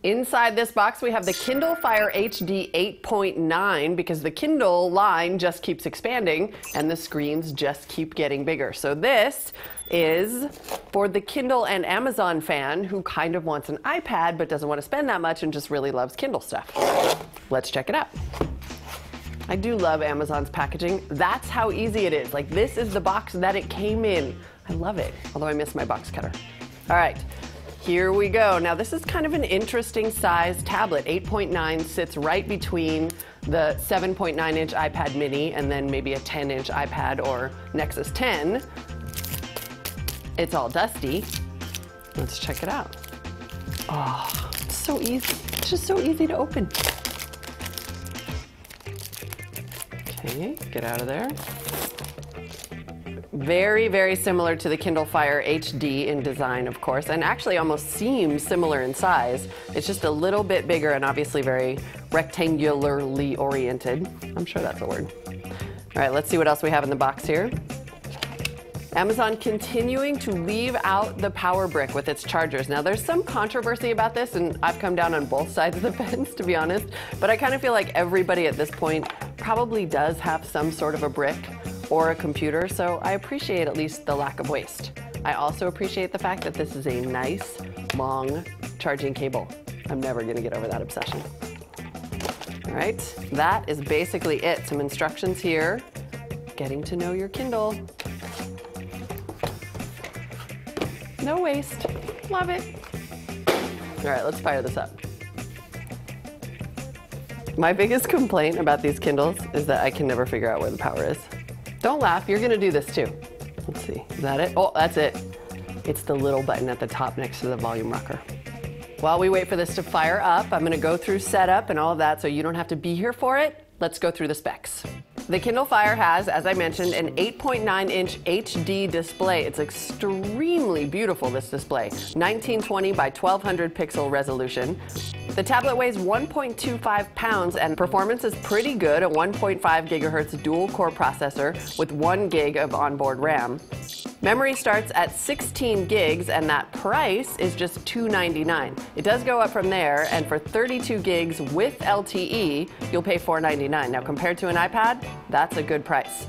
Inside this box, we have the Kindle Fire HD 8.9 because the Kindle line just keeps expanding and the screens just keep getting bigger. So this is for the Kindle and Amazon fan who kind of wants an iPad but doesn't want to spend that much and just really loves Kindle stuff. Let's check it out. I do love Amazon's packaging. That's how easy it is. Like, this is the box that it came in. I love it, although I miss my box cutter. All right. Here we go. Now this is kind of an interesting size tablet. 8.9 sits right between the 7.9-inch iPad mini and then maybe a 10-inch iPad or Nexus 10. It's all dusty. Let's check it out. Oh, it's so easy. It's just so easy to open. Okay, get out of there. Very, very similar to the Kindle Fire HD in design, of course, and actually almost seems similar in size. It's just a little bit bigger and obviously very rectangularly oriented. I'm sure that's a word. All right, let's see what else we have in the box here. Amazon continuing to leave out the power brick with its chargers. Now there's some controversy about this, and I've come down on both sides of the fence, to be honest, but I kind of feel like everybody at this point probably does have some sort of a brick or a computer, so I appreciate at least the lack of waste. I also appreciate the fact that this is a nice, long charging cable. I'm never gonna get over that obsession. All right, that is basically it. Some instructions here. Getting to know your Kindle. No waste, love it. All right, let's fire this up. My biggest complaint about these Kindles is that I can never figure out where the power is. Don't laugh, you're gonna do this too. Let's see, is that it? Oh, that's it. It's the little button at the top next to the volume rocker. While we wait for this to fire up, I'm gonna go through setup and all of that so you don't have to be here for it. Let's go through the specs. The Kindle Fire has, as I mentioned, an 8.9-inch HD display. It's extremely beautiful, this display. 1920 by 1200 pixel resolution. The tablet weighs 1.25 pounds and performance is pretty good, a 1.5 gigahertz dual-core processor with 1 gig of onboard RAM. Memory starts at 16 gigs and that price is just $299. It does go up from there, and for 32 gigs with LTE, you'll pay $499. Now compared to an iPad, that's a good price.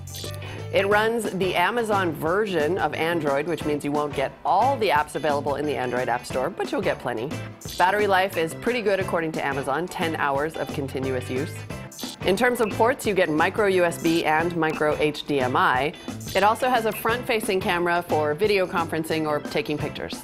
It runs the Amazon version of Android, which means you won't get all the apps available in the Android App Store, but you'll get plenty. Battery life is pretty good according to Amazon, 10 hours of continuous use. In terms of ports, you get micro USB and micro HDMI. It also has a front-facing camera for video conferencing or taking pictures.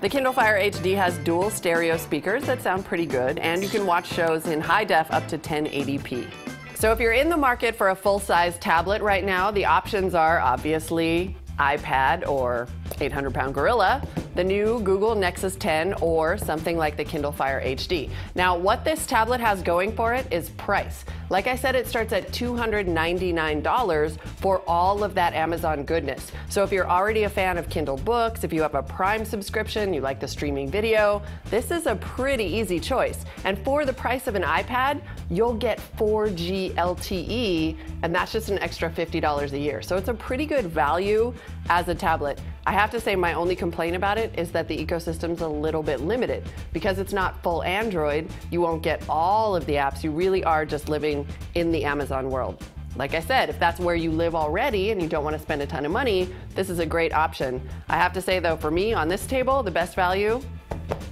The Kindle Fire HD has dual stereo speakers that sound pretty good, and you can watch shows in high def up to 1080p. So if you're in the market for a full-size tablet right now, the options are obviously iPad or 800-pound gorilla, the new Google Nexus 10, or something like the Kindle Fire HD. Now, what this tablet has going for it is price. Like I said, it starts at $299 for all of that Amazon goodness. So if you're already a fan of Kindle books, if you have a Prime subscription, you like the streaming video, this is a pretty easy choice. And for the price of an iPad, you'll get 4G LTE, and that's just an extra $50 a year. So it's a pretty good value as a tablet. I have to say my only complaint about it is that the ecosystem's a little bit limited. Because it's not full Android, you won't get all of the apps. You really are just living in the Amazon world. Like I said, if that's where you live already and you don't want to spend a ton of money, this is a great option. I have to say though, for me on this table, the best value,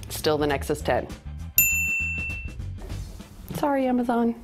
still the Nexus 10. Sorry, Amazon.